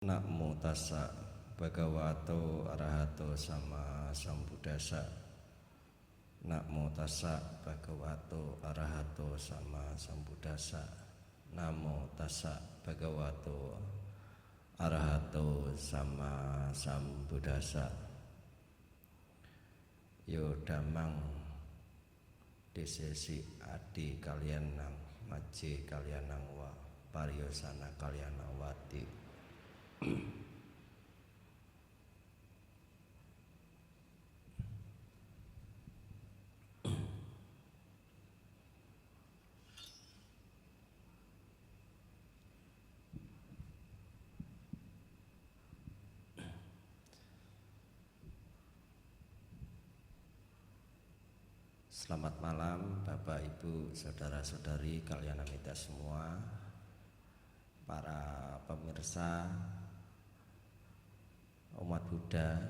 Namo tassa bhagavato arahato sama sambuddhassa. Namo tassa bhagavato arahato sama sambuddhassa. Namo tassa bhagavato arahato sama sambuddhassa. Yo damang desesi adi kalian nang maji kalian nang wa pariyosana kalian nang wati. Selamat malam Bapak Ibu Saudara-saudari kalian amita semua, para pemirsa umat Buddha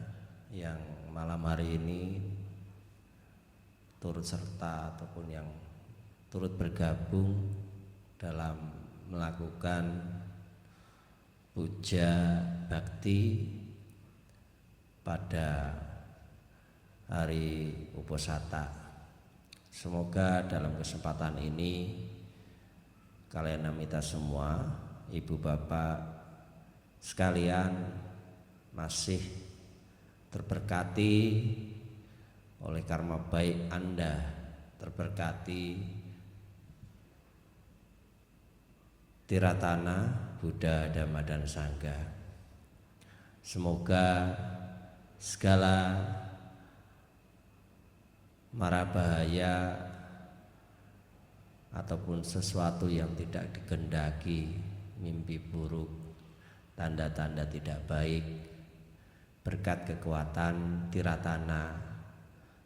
yang malam hari ini turut serta ataupun yang turut bergabung dalam melakukan puja bakti pada hari Uposatha. Semoga dalam kesempatan ini kalian amita semua, ibu bapak sekalian, masih terberkati oleh karma baik Anda, terberkati Tiratana Buddha, Dhamma dan Sangha. Semoga segala mara bahaya ataupun sesuatu yang tidak dikehendaki, mimpi buruk, tanda-tanda tidak baik, berkat kekuatan Tiratana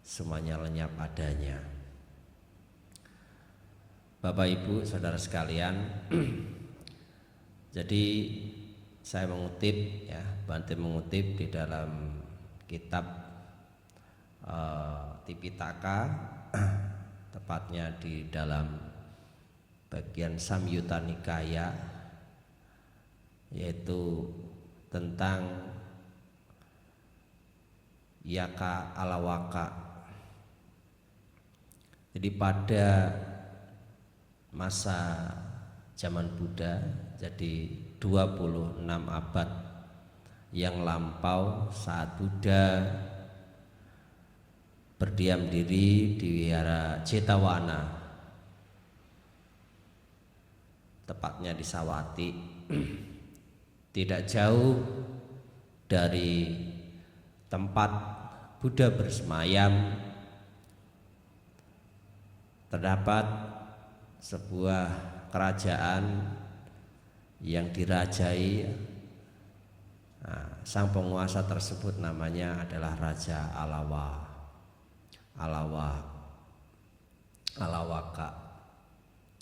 semuanya lenyap adanya. Bapak Ibu Saudara sekalian, jadi saya mengutip ya, Bante mengutip di dalam kitab Tipitaka, tepatnya di dalam bagian Samyutta Nikaya, yaitu tentang Yaka Alawaka. Jadi pada masa zaman Buddha, jadi 26 abad yang lampau, saat Buddha berdiam diri di wihara Jetavana, tepatnya di Sawati, tidak jauh dari tempat Buddha bersemayam, terdapat sebuah kerajaan yang dirajai. Sang penguasa tersebut namanya adalah Raja Alawaka.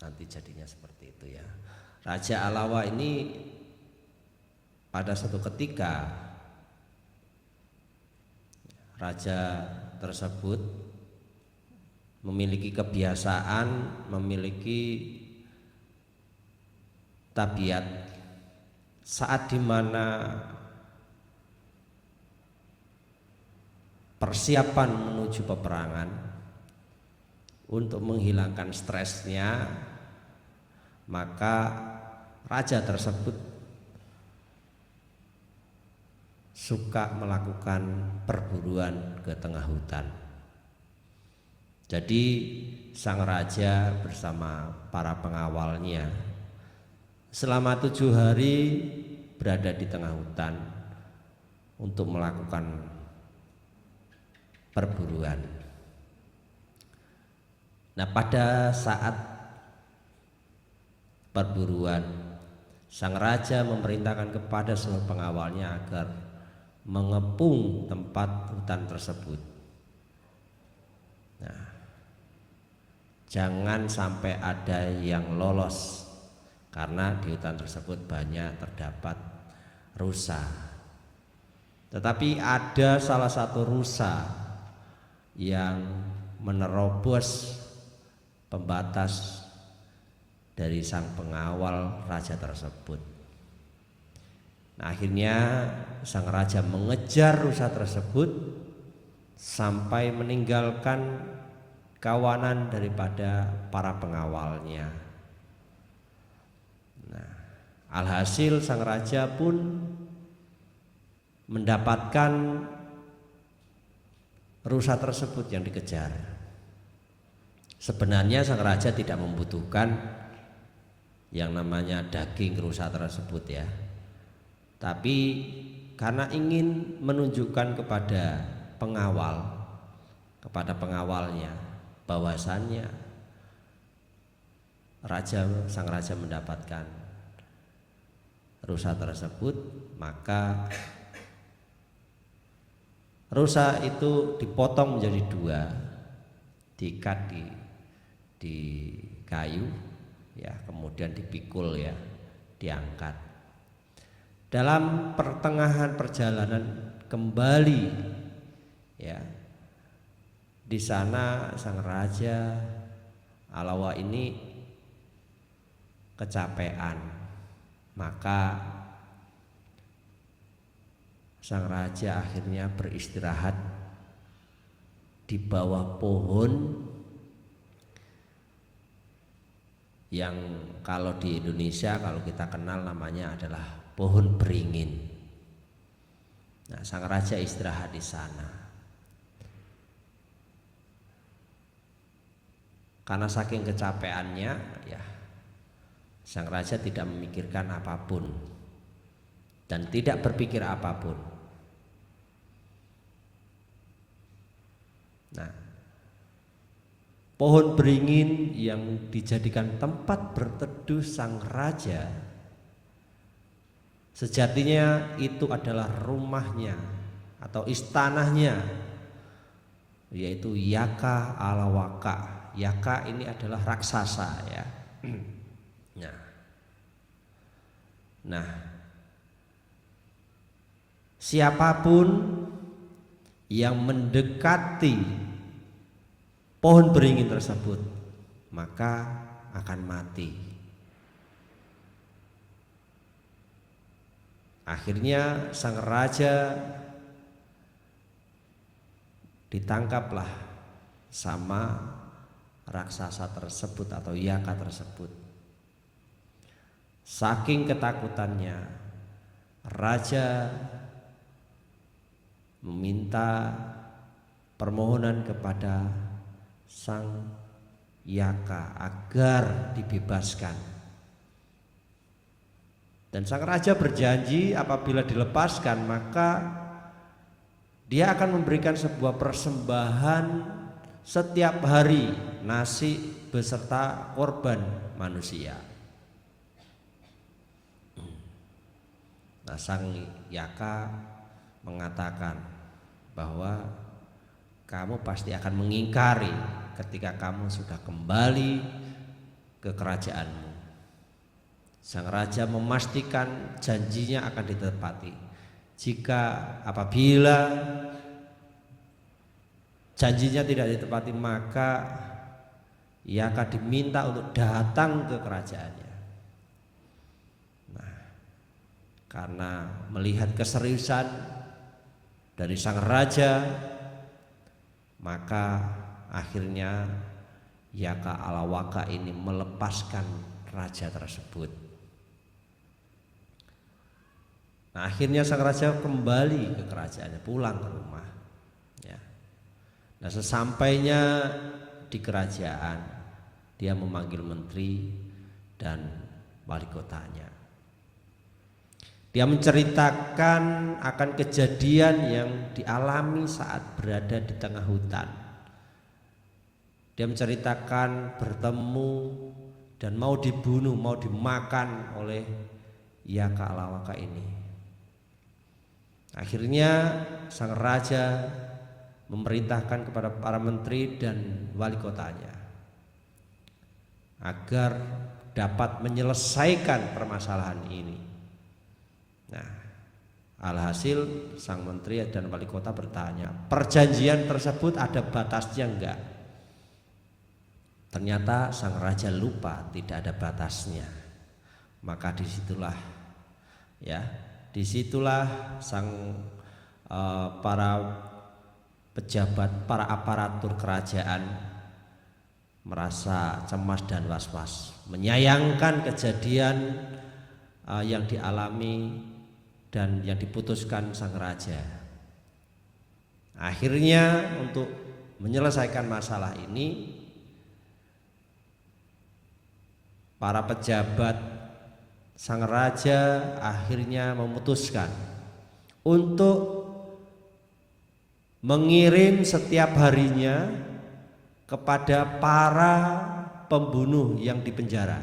Nanti jadinya seperti itu ya. Raja Alawa ini pada suatu ketika raja tersebut memiliki kebiasaan, memiliki tabiat saat dimana persiapan menuju peperangan, untuk menghilangkan stresnya, maka raja tersebut suka melakukan perburuan ke tengah hutan. Jadi sang raja bersama para pengawalnya selama 7 hari berada di tengah hutan untuk melakukan perburuan. Nah, pada saat perburuan, sang raja memerintahkan kepada seluruh pengawalnya agar mengepung tempat hutan tersebut. Nah, jangan sampai ada yang lolos, karena di hutan tersebut banyak terdapat rusa. Tetapi ada salah satu rusa yang menerobos pembatas dari sang pengawal raja tersebut. Nah, akhirnya sang raja mengejar rusa tersebut sampai meninggalkan kawanan daripada para pengawalnya. Nah, alhasil sang raja pun mendapatkan rusa tersebut yang dikejar. Sebenarnya sang raja tidak membutuhkan yang namanya daging rusa tersebut ya. Tapi karena ingin menunjukkan kepada pengawalnya bahwasannya sang raja mendapatkan rusa tersebut, maka rusa itu dipotong menjadi dua, diikat di kayu ya, kemudian dipikul ya, diangkat. Dalam pertengahan perjalanan kembali ya, di sana sang raja Alawa ini kecapean, maka sang raja akhirnya beristirahat di bawah pohon yang kalau di Indonesia kalau kita kenal namanya adalah pohon beringin. Nah, sang raja istirahat di sana. Karena saking kecapeannya ya, sang raja tidak memikirkan apapun dan tidak berpikir apapun. Nah, pohon beringin yang dijadikan tempat berteduh sang raja sejatinya itu adalah rumahnya atau istananya, yaitu Yaka Alawaka. Yaka ini adalah raksasa ya. Nah, siapapun yang mendekati pohon beringin tersebut maka akan mati. Akhirnya sang raja ditangkaplah sama raksasa tersebut atau Yaka tersebut. Saking ketakutannya, raja meminta permohonan kepada sang Yaka agar dibebaskan. Dan sang raja berjanji apabila dilepaskan maka dia akan memberikan sebuah persembahan setiap hari, nasi beserta korban manusia. Nah, sang Yaka mengatakan bahwa kamu pasti akan mengingkari ketika kamu sudah kembali ke kerajaanmu. Sang raja memastikan janjinya akan ditepati. Jika apabila janjinya tidak ditepati maka ia akan diminta untuk datang ke kerajaannya. Nah, karena melihat keseriusan dari sang raja, maka akhirnya Yaka Alawaka ini melepaskan raja tersebut. Nah, akhirnya sang raja kembali ke kerajaannya, pulang ke rumah ya. Nah, sesampainya di kerajaan dia memanggil menteri dan wali kotanya. Dia menceritakan akan kejadian yang dialami saat berada di tengah hutan. Dia menceritakan bertemu dan mau dibunuh, mau dimakan oleh Yaka Alawaka ini. Akhirnya sang raja memerintahkan kepada para menteri dan wali kotanya agar dapat menyelesaikan permasalahan ini. Nah, alhasil sang menteri dan wali kota bertanya, perjanjian tersebut ada batasnya enggak? Ternyata sang raja lupa tidak ada batasnya. Maka disitulah ya disitulah para pejabat, para aparatur kerajaan merasa cemas dan was-was, menyayangkan kejadian yang dialami dan yang diputuskan sang raja. Akhirnya untuk menyelesaikan masalah ini, para pejabat sang raja akhirnya memutuskan untuk mengirim setiap harinya kepada para pembunuh yang dipenjara.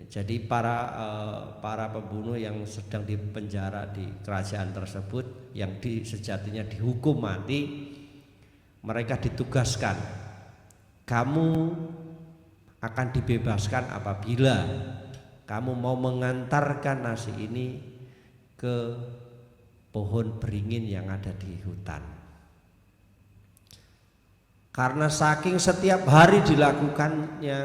Jadi para pembunuh yang sedang dipenjara di kerajaan tersebut, yang sejatinya dihukum mati, mereka ditugaskan, kamu akan dibebaskan apabila kamu mau mengantarkan nasi ini ke pohon beringin yang ada di hutan. Karena saking setiap hari dilakukannya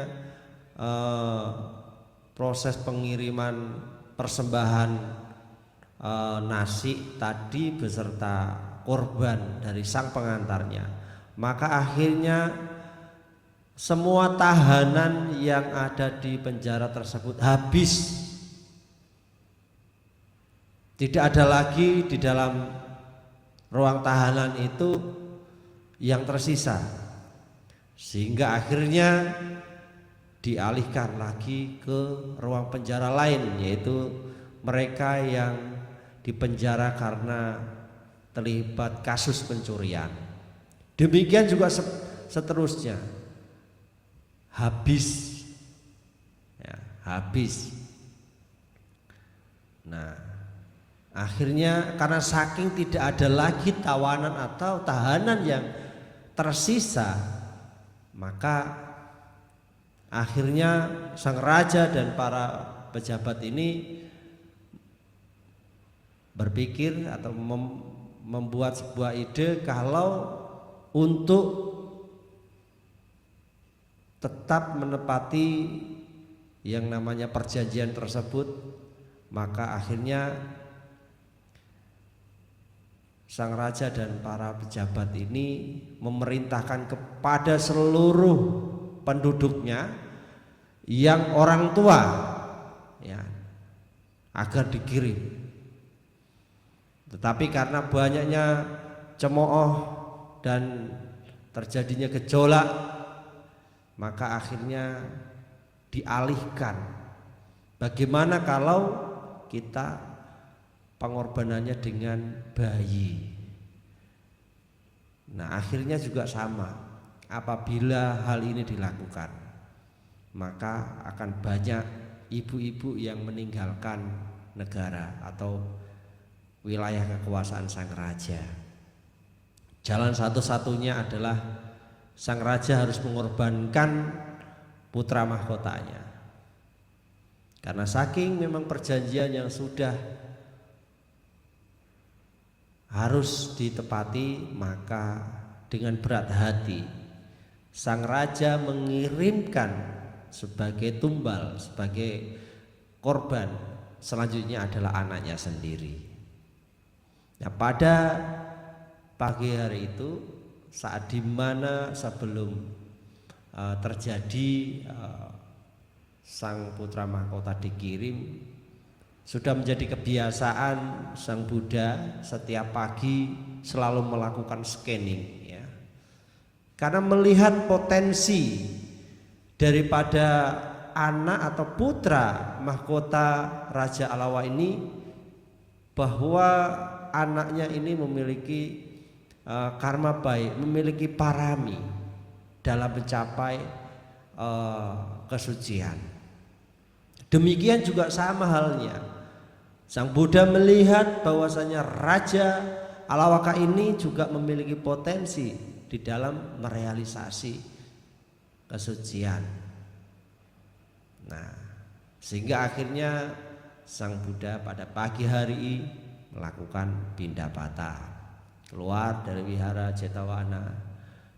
proses pengiriman persembahan nasi tadi beserta korban dari sang pengantarnya, maka akhirnya semua tahanan yang ada di penjara tersebut habis. Tidak ada lagi di dalam ruang tahanan itu yang tersisa, sehingga akhirnya dialihkan lagi ke ruang penjara lain, yaitu mereka yang dipenjara karena terlibat kasus pencurian. Demikian juga seterusnya, habis ya, habis. Nah, akhirnya karena saking tidak ada lagi tawanan atau tahanan yang tersisa, maka akhirnya sang raja dan para pejabat ini berpikir atau membuat sebuah ide kalau untuk tetap menepati yang namanya perjanjian tersebut, maka akhirnya sang raja dan para pejabat ini memerintahkan kepada seluruh penduduknya yang orang tua ya, agar dikirim. Tetapi karena banyaknya cemooh dan terjadinya gejolak, maka akhirnya dialihkan. Bagaimana kalau kita pengorbanannya dengan bayi? Nah, akhirnya juga sama. Apabila hal ini dilakukan, maka akan banyak ibu-ibu yang meninggalkan negara atau wilayah kekuasaan sang raja. Jalan satu-satunya adalah sang raja harus mengorbankan putra mahkotanya. Karena saking memang perjanjian yang sudah harus ditepati, maka dengan berat hati sang raja mengirimkan sebagai tumbal, sebagai korban selanjutnya adalah anaknya sendiri. Nah, pada pagi hari itu, saat dimana sebelum terjadi sang putra mahkota dikirim, sudah menjadi kebiasaan sang Buddha setiap pagi selalu melakukan scanning ya. Karena melihat potensi daripada anak atau putra mahkota Raja Alawa ini, bahwa anaknya ini memiliki karma baik, memiliki parami dalam mencapai kesucian. Demikian juga sama halnya, sang Buddha melihat bahwasanya Raja Alawaka ini juga memiliki potensi di dalam merealisasi kesucian. Nah, sehingga akhirnya sang Buddha pada pagi hari melakukan pindapata, keluar dari wihara Jetawana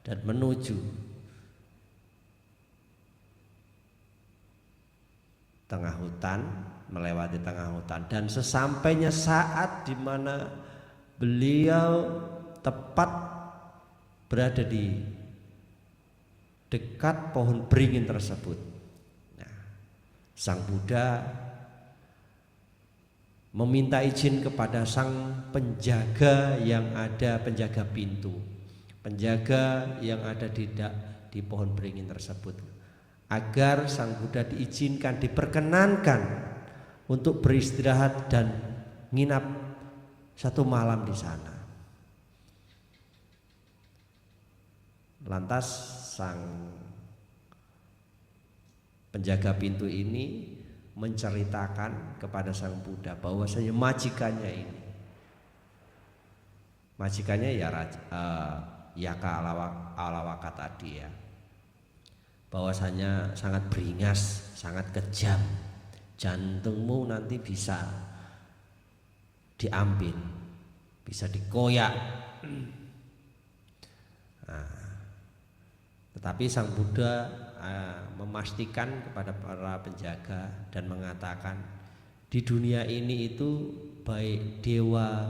dan menuju tengah hutan melewati tengah hutan, dan sesampainya saat di mana beliau tepat berada di dekat pohon beringin tersebut, nah, Sang Buddha meminta izin kepada sang penjaga yang ada, penjaga pintu, penjaga yang ada di pohon beringin tersebut, agar Sang Buddha diizinkan, diperkenankan untuk beristirahat dan nginap 1 malam di sana. Lantas sang penjaga pintu ini menceritakan kepada Sang Buddha bahwasanya majikannya ya Yaka Alawaka tadi ya, bahwasanya sangat beringas, sangat kejam, jantungmu nanti bisa diambil, bisa dikoyak. Nah, tetapi Sang Buddha memastikan kepada para penjaga dan mengatakan, di dunia ini itu baik dewa,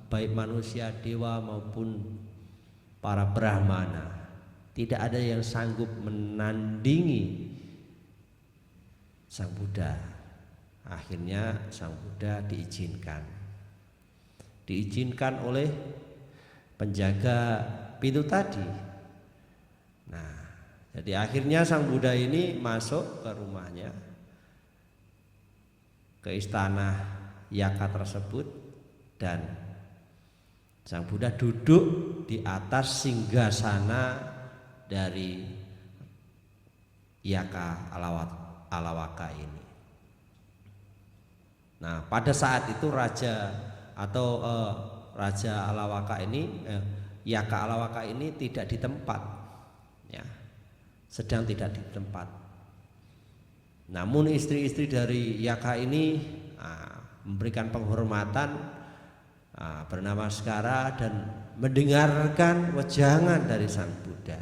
baik manusia, dewa maupun para brahmana, tidak ada yang sanggup menandingi Sang Buddha. Akhirnya Sang Buddha diizinkan oleh penjaga pintu tadi. Nah, jadi akhirnya Sang Buddha ini masuk ke rumahnya, ke istana Yaka tersebut, dan Sang Buddha duduk di atas singgasana dari Yaka Alawaka ini. Nah, pada saat itu Raja Alawaka ini, Yaka Alawaka ini tidak di tempat, ya, sedang tidak di tempat. Namun istri-istri dari Yaka ini memberikan penghormatan bernama Skara dan mendengarkan wejangan dari Sang Buddha.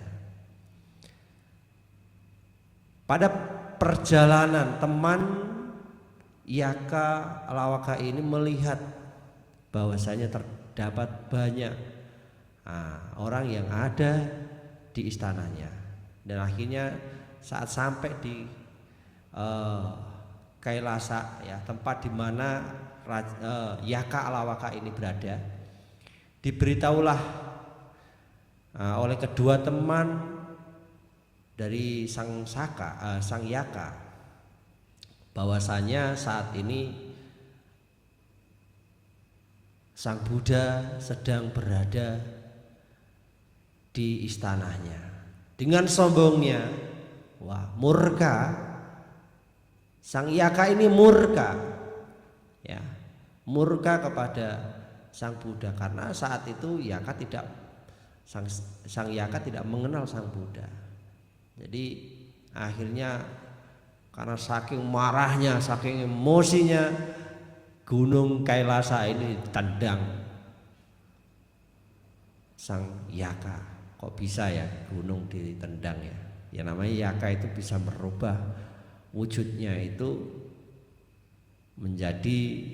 Pada perjalanan, teman Yaka Alawaka ini melihat bahwasanya terdapat banyak orang yang ada di istananya, dan akhirnya saat sampai di Kailasa, ya, tempat di mana Yaka Alawaka ini berada, diberitahulah oleh kedua teman dari Sang Yaka bahwasanya saat ini Sang Buddha sedang berada di istananya. Dengan sombongnya, murka, Sang Yaka ini murka, ya, murka kepada Sang Buddha, karena saat itu Sang Yaka tidak mengenal Sang Buddha. Jadi akhirnya karena saking marahnya, saking emosinya, gunung Kailasa ini ditendang Sang Yaka. Kok bisa ya gunung ditendang ya? Ya namanya Yaka itu bisa merubah wujudnya itu menjadi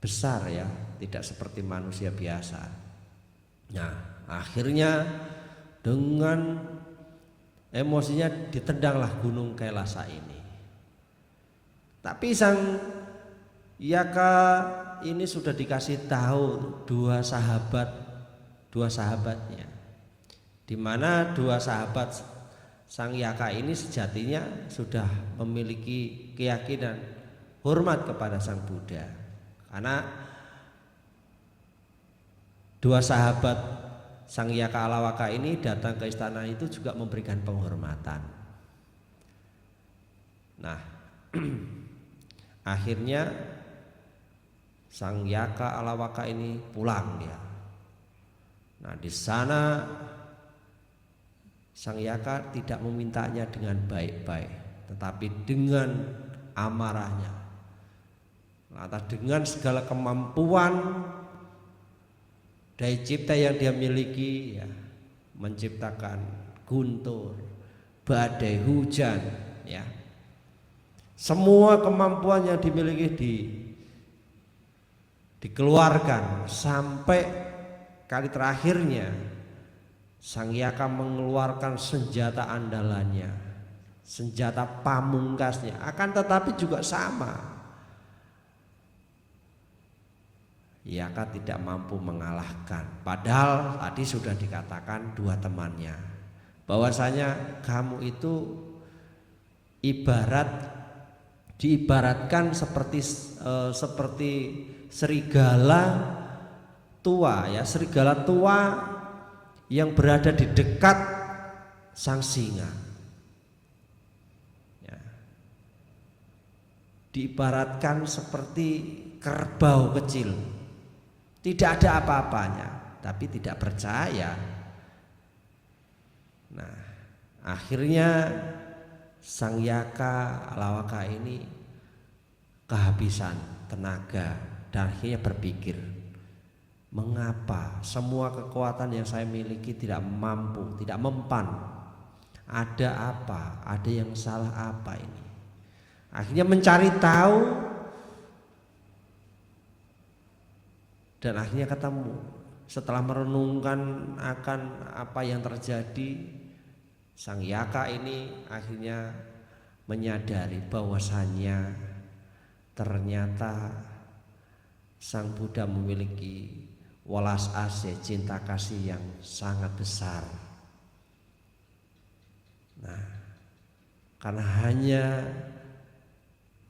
besar, ya, tidak seperti manusia biasa. Nah, akhirnya dengan emosinya ditendanglah gunung Kailasa ini. Tapi Sang Yaka ini sudah dikasih tahu dua sahabatnya, di mana dua sahabat Sang Yaka ini sejatinya sudah memiliki keyakinan hormat kepada Sang Buddha, karena dua sahabat Sang Yaka Alawaka ini datang ke istana itu juga memberikan penghormatan. Nah, akhirnya Sang Yaka Alawaka ini pulang dia. Nah, di sana Sang Yaka tidak memintanya dengan baik-baik, tetapi dengan amarahnya. Lantas dengan segala kemampuan daya cipta yang dia miliki, ya, menciptakan guntur, badai, hujan, ya, Semua kemampuan yang dimiliki dikeluarkan sampai kali terakhirnya Sang Yaka mengeluarkan senjata andalannya, senjata pamungkasnya. Akan tetapi juga sama, Yaka tidak mampu mengalahkan. Padahal tadi sudah dikatakan dua temannya bahwasanya kamu itu diibaratkan seperti serigala tua, ya, serigala tua yang berada di dekat sang singa, ya. Diibaratkan seperti kerbau kecil, tidak ada apa-apanya, tapi tidak percaya. Nah, akhirnya Sang Yaka Alawaka ini kehabisan tenaga dan akhirnya berpikir, mengapa semua kekuatan yang saya miliki tidak mampu, tidak mempan? Ada apa? Ada yang salah apa ini? Akhirnya mencari tahu dan akhirnya ketemu. Setelah merenungkan akan apa yang terjadi, Sang Yaka ini akhirnya menyadari bahwasannya ternyata Sang Buddha memiliki welas asih, cinta kasih yang sangat besar. Nah, karena hanya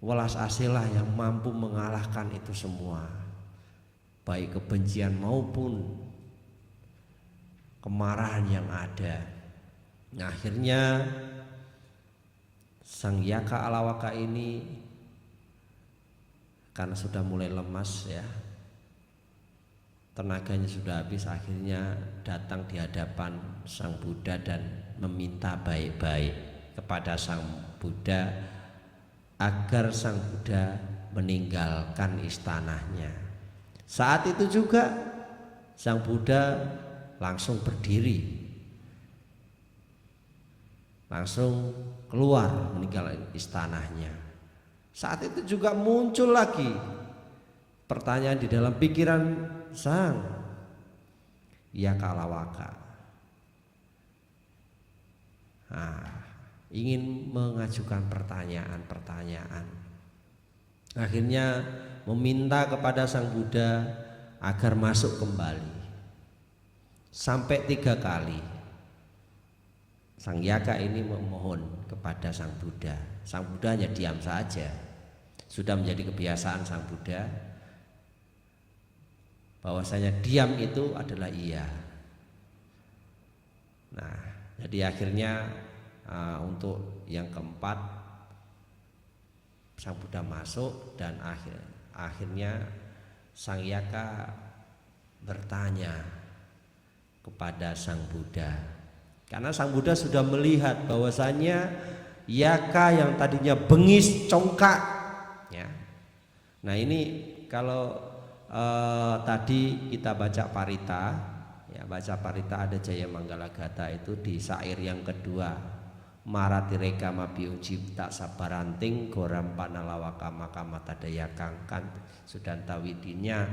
welas asihlah yang mampu mengalahkan itu semua, baik kebencian maupun kemarahan yang ada. Nah, akhirnya Sang Yaka Alawaka ini karena sudah mulai lemas, ya, tenaganya sudah habis, akhirnya datang di hadapan Sang Buddha dan meminta baik-baik kepada Sang Buddha agar Sang Buddha meninggalkan istananya. Saat itu juga Sang Buddha langsung berdiri, langsung keluar meninggalkan istananya. Saat itu juga muncul lagi pertanyaan di dalam pikiran Sang Yaka Alawaka. Nah, ingin mengajukan pertanyaan. Akhirnya meminta kepada Sang Buddha agar masuk kembali sampai 3 kali. Sang Yaka ini memohon kepada Sang Buddha. Sang Buddha hanya diam saja. Sudah menjadi kebiasaan Sang Buddha bahwasanya diam itu adalah iya. Nah, jadi akhirnya untuk yang keempat Sang Buddha masuk dan akhirnya Sang Yaka bertanya kepada Sang Buddha. Karena Sang Buddha sudah melihat bahwasanya Yaka yang tadinya bengis, congkak, ya. Nah, ini kalau tadi kita baca Parita, ya, baca Parita ada Jaya Manggala Gata itu di syair yang kedua, Maratireka Mabiung Cipta Sabaranting Goram Panalawaka Makamata Dayakang kan Sudanta Widinya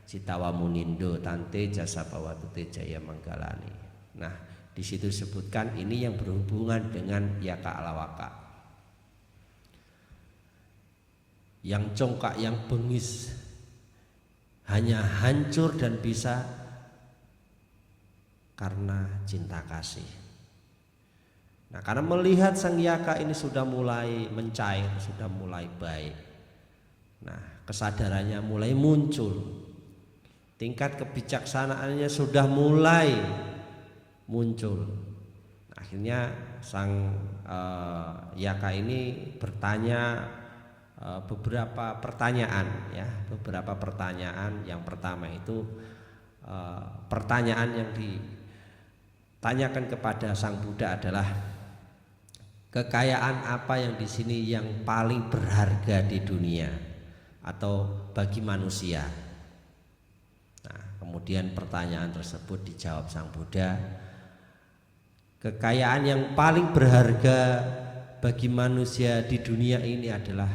Citawa Munindo Tante Jasa Bawatute Jaya Manggalani. Nah, di situ disebutkan ini yang berhubungan dengan Yaka Alawaka, yang congkak, yang bengis, hanya hancur dan bisa karena cinta kasih. Nah, karena melihat Sang Yaka ini sudah mulai mencair, sudah mulai baik, nah, kesadarannya mulai muncul, tingkat kebijaksanaannya sudah mulai muncul. Akhirnya Sang Yaka ini bertanya beberapa pertanyaan, ya, beberapa pertanyaan. Yang pertama itu pertanyaan yang ditanyakan kepada Sang Buddha adalah, kekayaan apa yang di sini yang paling berharga di dunia atau bagi manusia? Nah, kemudian pertanyaan tersebut dijawab Sang Buddha, kekayaan yang paling berharga bagi manusia di dunia ini adalah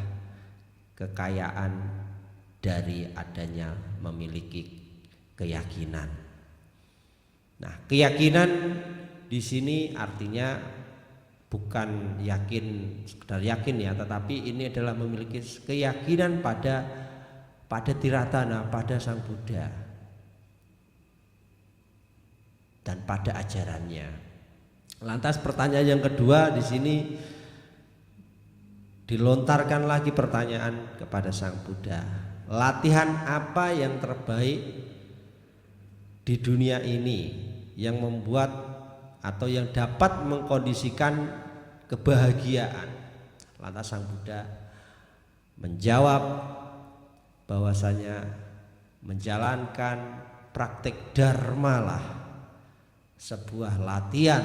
kekayaan dari adanya memiliki keyakinan. Nah, keyakinan di sini artinya bukan yakin sekedar yakin ya, tetapi ini adalah memiliki keyakinan pada Tiratana, pada Sang Buddha dan pada ajarannya. Lantas pertanyaan yang kedua di sini dilontarkan lagi pertanyaan kepada Sang Buddha. Latihan apa yang terbaik di dunia ini yang membuat atau yang dapat mengkondisikan kebahagiaan? Lantas Sang Buddha menjawab bahwasanya menjalankan praktik dharma lah sebuah latihan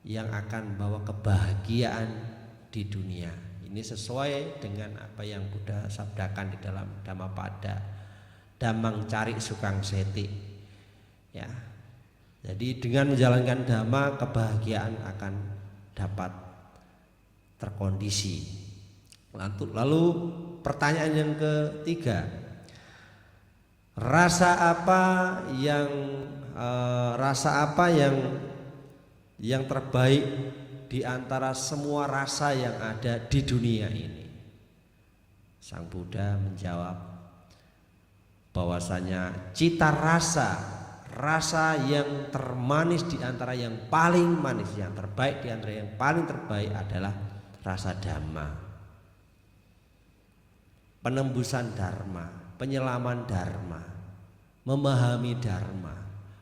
yang akan bawa kebahagiaan di dunia. Ini sesuai dengan apa yang Buddha sabdakan di dalam Dhammapada, Dhammang cari sukang seti. Ya. Jadi dengan menjalankan dhamma, kebahagiaan akan dapat terkondisi. Lalu pertanyaan yang ketiga, rasa apa yang terbaik di antara semua rasa yang ada di dunia ini? Sang Buddha menjawab bahwasanya cita rasa yang termanis di antara yang paling manis, yang terbaik di antara yang paling terbaik adalah rasa dhamma. Penembusan dharma, penyelaman dharma, memahami dharma,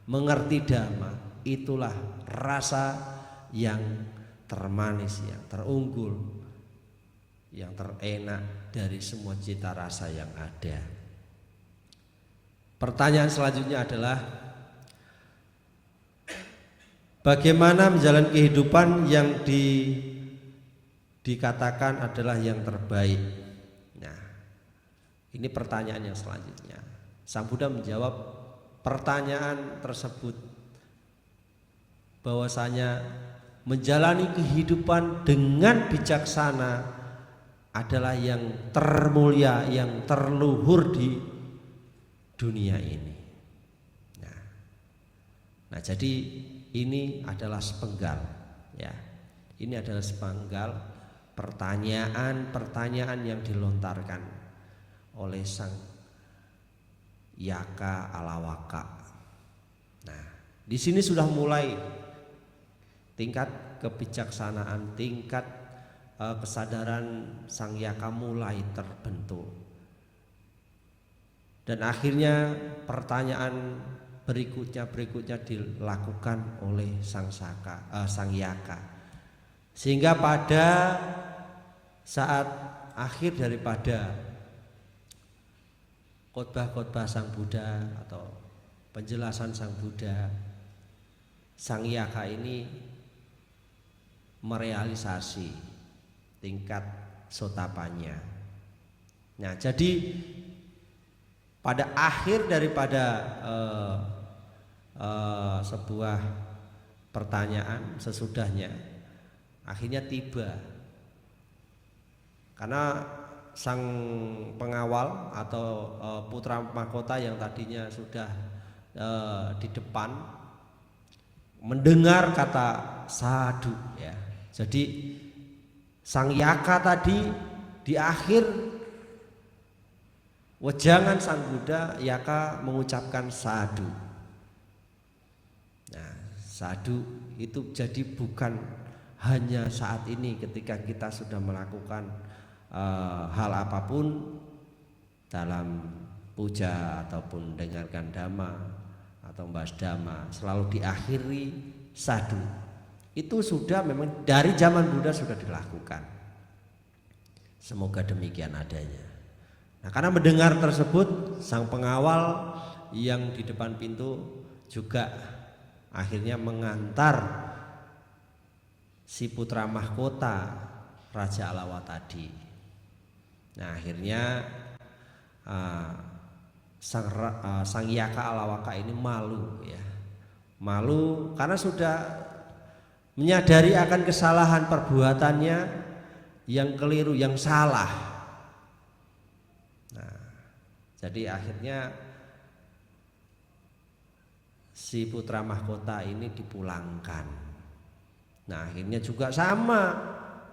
mengerti dhamma, itulah rasa yang termanis, yang terunggul, yang terenak dari semua cita rasa yang ada. Pertanyaan selanjutnya adalah bagaimana menjalani kehidupan yang dikatakan adalah yang terbaik. Nah, ini pertanyaan yang selanjutnya. Sang Buddha menjawab pertanyaan tersebut bahwasanya menjalani kehidupan dengan bijaksana adalah yang termulia, yang terluhur di dunia ini. Nah, jadi ini adalah sepenggal, ya. Ini adalah sepenggal pertanyaan yang dilontarkan oleh Sang Yaka Alawaka. Nah, di sini sudah mulai tingkat kebijaksanaan, tingkat kesadaran Sang Yaka mulai terbentuk. Dan akhirnya pertanyaan berikutnya dilakukan oleh Sang Yaka. Sehingga pada saat akhir daripada khotbah Sang Buddha atau penjelasan Sang Buddha, Sang Yaka ini merealisasi tingkat sotapanya. Nah, jadi pada akhir daripada sebuah pertanyaan, sesudahnya akhirnya tiba, karena sang pengawal atau putra mahkota yang tadinya sudah di depan mendengar kata sadhu, ya. Jadi Sang Yaka tadi di akhir wejangan Sang Buddha, Yaka mengucapkan sadhu. Nah, sadhu itu jadi bukan hanya saat ini ketika kita sudah melakukan hal apapun dalam puja ataupun dengarkan dhamma atau membahas dhamma, selalu diakhiri sadhu. Itu sudah memang dari zaman Buddha sudah dilakukan. Semoga demikian adanya. Nah, karena mendengar tersebut, sang pengawal yang di depan pintu juga akhirnya mengantar si putra mahkota Raja Alawa tadi. Nah, akhirnya sang Yaka Alawaka ini malu, ya. Malu karena sudah menyadari akan kesalahan perbuatannya yang keliru, yang salah. Nah, jadi akhirnya si putra mahkota ini dipulangkan. Nah, akhirnya juga sama,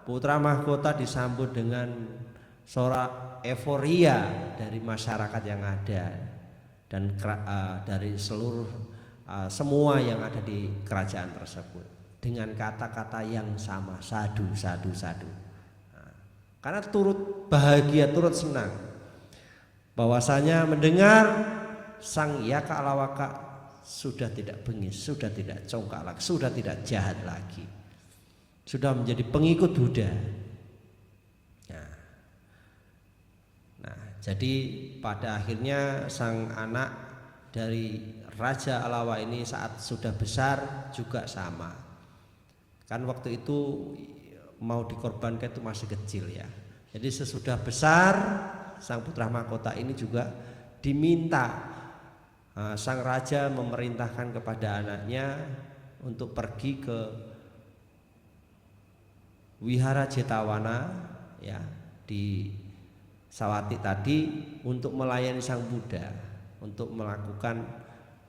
putra mahkota disambut dengan sorak euforia dari masyarakat yang ada dan dari seluruh semua yang ada di kerajaan tersebut dengan kata-kata yang sama, sadu, sadu, sadu. Nah, karena turut bahagia, turut senang bahwasanya mendengar sang Yaka Alawaka sudah tidak bengis, sudah tidak congkak lagi, sudah tidak jahat lagi, sudah menjadi pengikut Buddha. Nah, jadi pada akhirnya sang anak dari Raja Alawa ini saat sudah besar juga sama. Kan waktu itu mau dikorbankan itu masih kecil ya. Jadi sesudah besar sang putra mahkota ini juga diminta, sang raja memerintahkan kepada anaknya untuk pergi ke Wihara Jetawana ya di Sawati tadi untuk melayani sang Buddha, untuk melakukan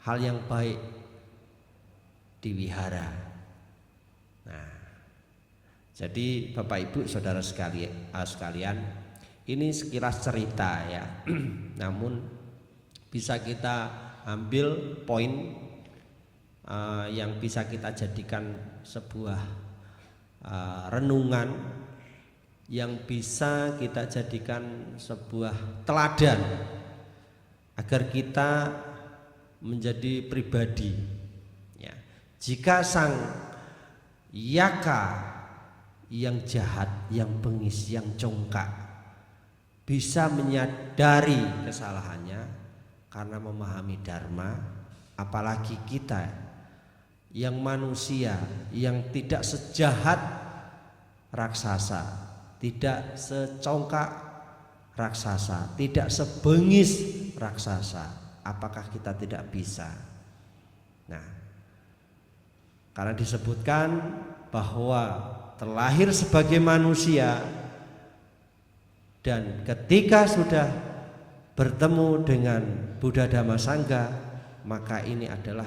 hal yang baik di wihara. Nah, jadi Bapak Ibu Saudara sekalian, ini sekilas cerita ya. Namun bisa kita ambil poin yang bisa kita jadikan sebuah renungan, yang bisa kita jadikan sebuah teladan agar kita menjadi pribadi ya. Jika sang Yaka yang jahat, yang bengis, yang congkak bisa menyadari kesalahannya karena memahami dharma, apalagi kita yang manusia yang tidak sejahat raksasa, tidak secongkak raksasa, tidak sebengis raksasa, apakah kita tidak bisa? Nah, karena disebutkan bahwa terlahir sebagai manusia dan ketika sudah bertemu dengan Buddha Dhamma Sangha, maka ini adalah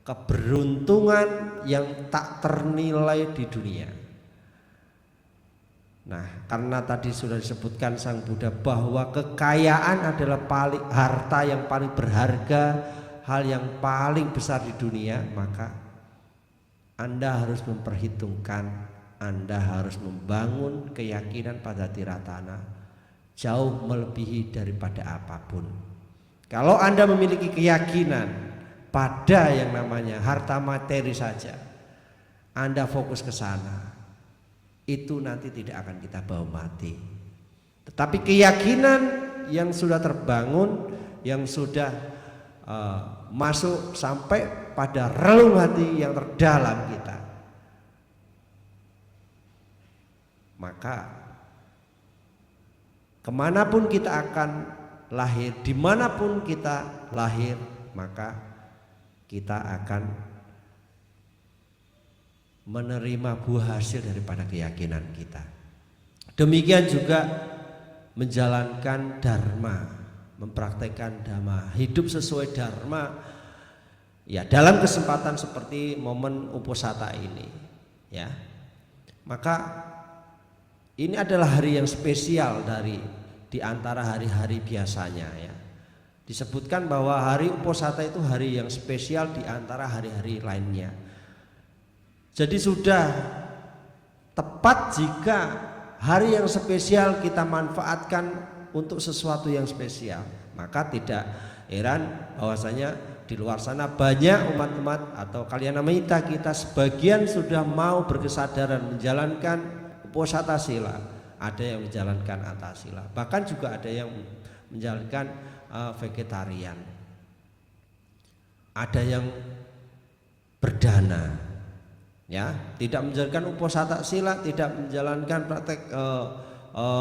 keberuntungan yang tak ternilai di dunia. Nah, karena tadi sudah disebutkan sang Buddha bahwa kekayaan adalah harta yang paling berharga, hal yang paling besar di dunia, maka Anda harus memperhitungkan, Anda harus membangun keyakinan pada Tiratana jauh melebihi daripada apapun. Kalau Anda memiliki keyakinan pada yang namanya harta materi saja, Anda fokus ke sana, itu nanti tidak akan kita bawa mati. Tetapi keyakinan yang sudah terbangun, yang sudah masuk sampai pada relung hati yang terdalam kita, maka kemanapun kita akan lahir, dimanapun kita lahir, maka kita akan menerima buah hasil daripada keyakinan kita. Demikian juga menjalankan dharma, mempraktekkan dhamma, hidup sesuai dharma ya dalam kesempatan seperti momen Uposatha ini ya. Maka ini adalah hari yang spesial di antara hari-hari biasanya ya. Disebutkan bahwa hari Uposatha itu hari yang spesial di antara hari-hari lainnya. Jadi sudah tepat jika hari yang spesial kita manfaatkan untuk sesuatu yang spesial. Maka tidak heran bahwasanya di luar sana banyak umat-umat atau kalyanamitta kita sebagian sudah mau berkesadaran menjalankan Uposatha sila. Ada yang menjalankan Atthasila, bahkan juga ada yang menjalankan vegetarian. Ada yang berdana ya, tidak menjalankan Uposatha sila, tidak menjalankan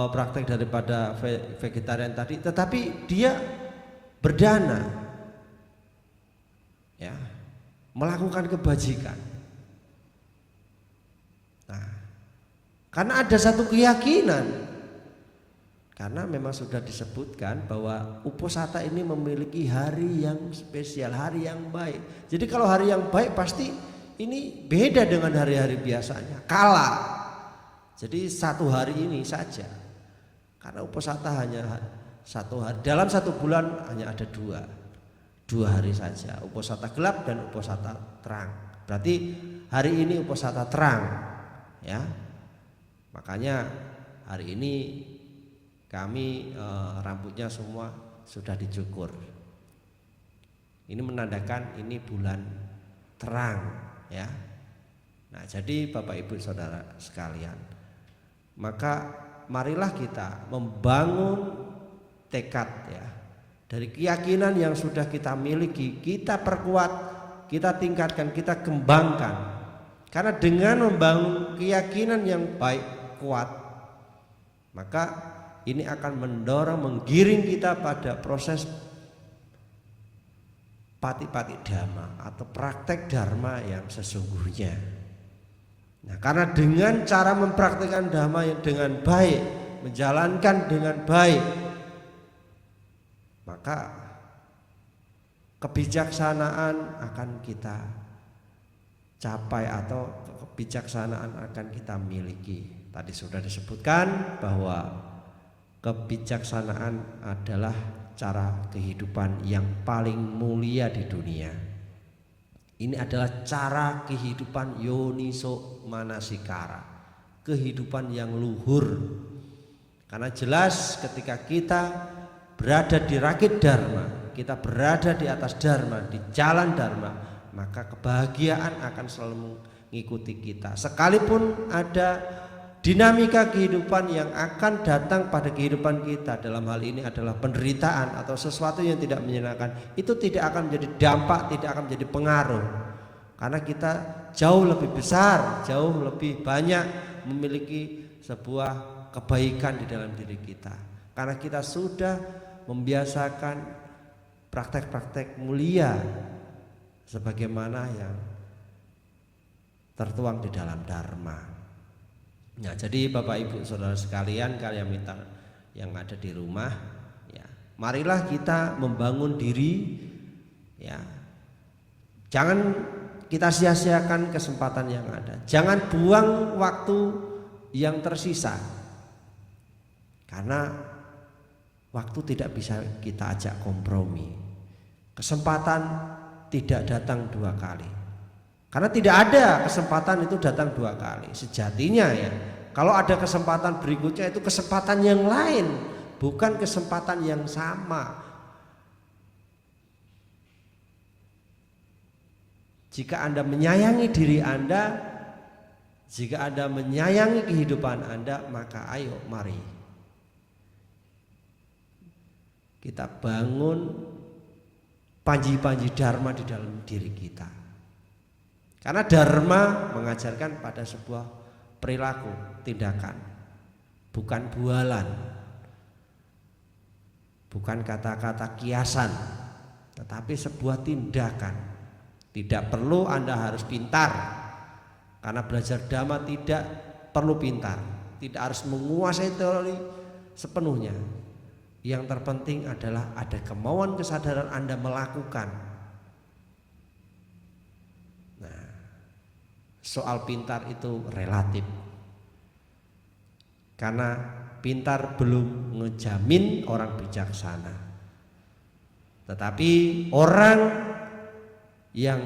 praktek daripada vegetarian tadi, tetapi dia berdana ya, melakukan kebajikan. Nah, karena ada satu keyakinan, karena memang sudah disebutkan bahwa Uposatha ini memiliki hari yang spesial, hari yang baik. Jadi kalau hari yang baik pasti ini beda dengan hari-hari biasanya, kala. Jadi satu hari ini saja, karena Uposatha hanya satu hari, dalam satu bulan hanya ada dua hari saja, Uposatha gelap dan Uposatha terang. Berarti hari ini Uposatha terang, ya. Makanya hari ini kami rambutnya semua sudah dicukur. Ini menandakan ini bulan terang, ya. Nah, jadi Bapak Ibu Saudara sekalian, maka marilah kita membangun tekad, ya, dari keyakinan yang sudah kita miliki, kita perkuat, kita tingkatkan, kita kembangkan. Karena dengan membangun keyakinan yang baik, kuat, maka ini akan mendorong, menggiring kita pada proses pati-pati dhamma atau praktek dharma yang sesungguhnya. Nah, karena dengan cara mempraktikkan dhamma yang dengan baik, menjalankan dengan baik, maka kebijaksanaan akan kita capai atau kebijaksanaan akan kita miliki. Tadi sudah disebutkan bahwa kebijaksanaan adalah cara kehidupan yang paling mulia di dunia. Ini adalah cara kehidupan yoniso manasikara, kehidupan yang luhur. Karena jelas ketika kita berada di rakit dharma, kita berada di atas dharma, di jalan dharma, maka kebahagiaan akan selalu mengikuti kita. Sekalipun ada dinamika kehidupan yang akan datang pada kehidupan kita, dalam hal ini adalah penderitaan atau sesuatu yang tidak menyenangkan, itu tidak akan menjadi dampak, tidak akan menjadi pengaruh, karena kita jauh lebih besar, jauh lebih banyak memiliki sebuah kebaikan di dalam diri kita, karena kita sudah membiasakan praktek-praktek mulia sebagaimana yang tertuang di dalam dharma. Nah, jadi Bapak Ibu Saudara sekalian, kalian minta yang ada di rumah, ya, marilah kita membangun diri, ya. Jangan kita sia-siakan kesempatan yang ada. Jangan buang waktu yang tersisa. Karena waktu tidak bisa kita ajak kompromi. Kesempatan tidak datang dua kali. Karena tidak ada kesempatan itu datang dua kali. Sejatinya, ya, kalau ada kesempatan berikutnya itu kesempatan yang lain, bukan kesempatan yang sama. Jika Anda menyayangi diri Anda, jika Anda menyayangi kehidupan Anda, maka ayo mari kita bangun panji-panji dharma di dalam diri kita. Karena dharma mengajarkan pada sebuah perilaku, tindakan, bukan bualan, bukan kata-kata kiasan, tetapi sebuah tindakan. Tidak perlu Anda harus pintar, karena belajar dhamma tidak perlu pintar, tidak harus menguasai teori sepenuhnya. Yang terpenting adalah ada kemauan, kesadaran Anda melakukan. Soal pintar itu relatif, karena pintar belum ngejamin orang bijaksana. Tetapi orang yang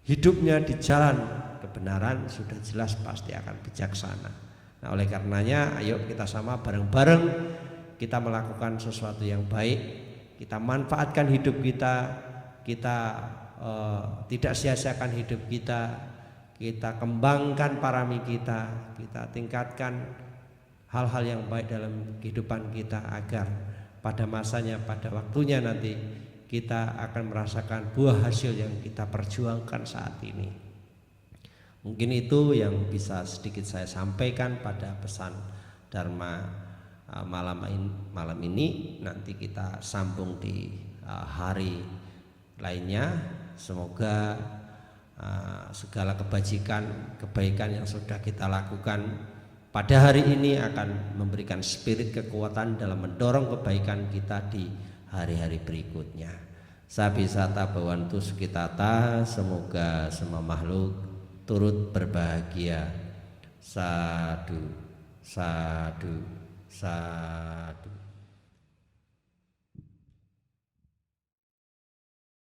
hidupnya di jalan kebenaran sudah jelas pasti akan bijaksana. Nah, oleh karenanya ayo kita sama bareng-bareng kita melakukan sesuatu yang baik, kita manfaatkan hidup kita, kita tidak sia-siakan hidup kita. Kita kembangkan parami kita, kita tingkatkan hal-hal yang baik dalam kehidupan kita agar pada masanya, pada waktunya nanti kita akan merasakan buah hasil yang kita perjuangkan saat ini. Mungkin itu yang bisa sedikit saya sampaikan pada pesan Dharma malam ini. Nanti kita sambung di hari lainnya. Semoga segala kebaikan yang sudah kita lakukan pada hari ini akan memberikan spirit kekuatan dalam mendorong kebaikan kita di hari-hari berikutnya. Sabisata bawantu sukitata, semoga semua makhluk turut berbahagia. Sadu, sadu, sadu.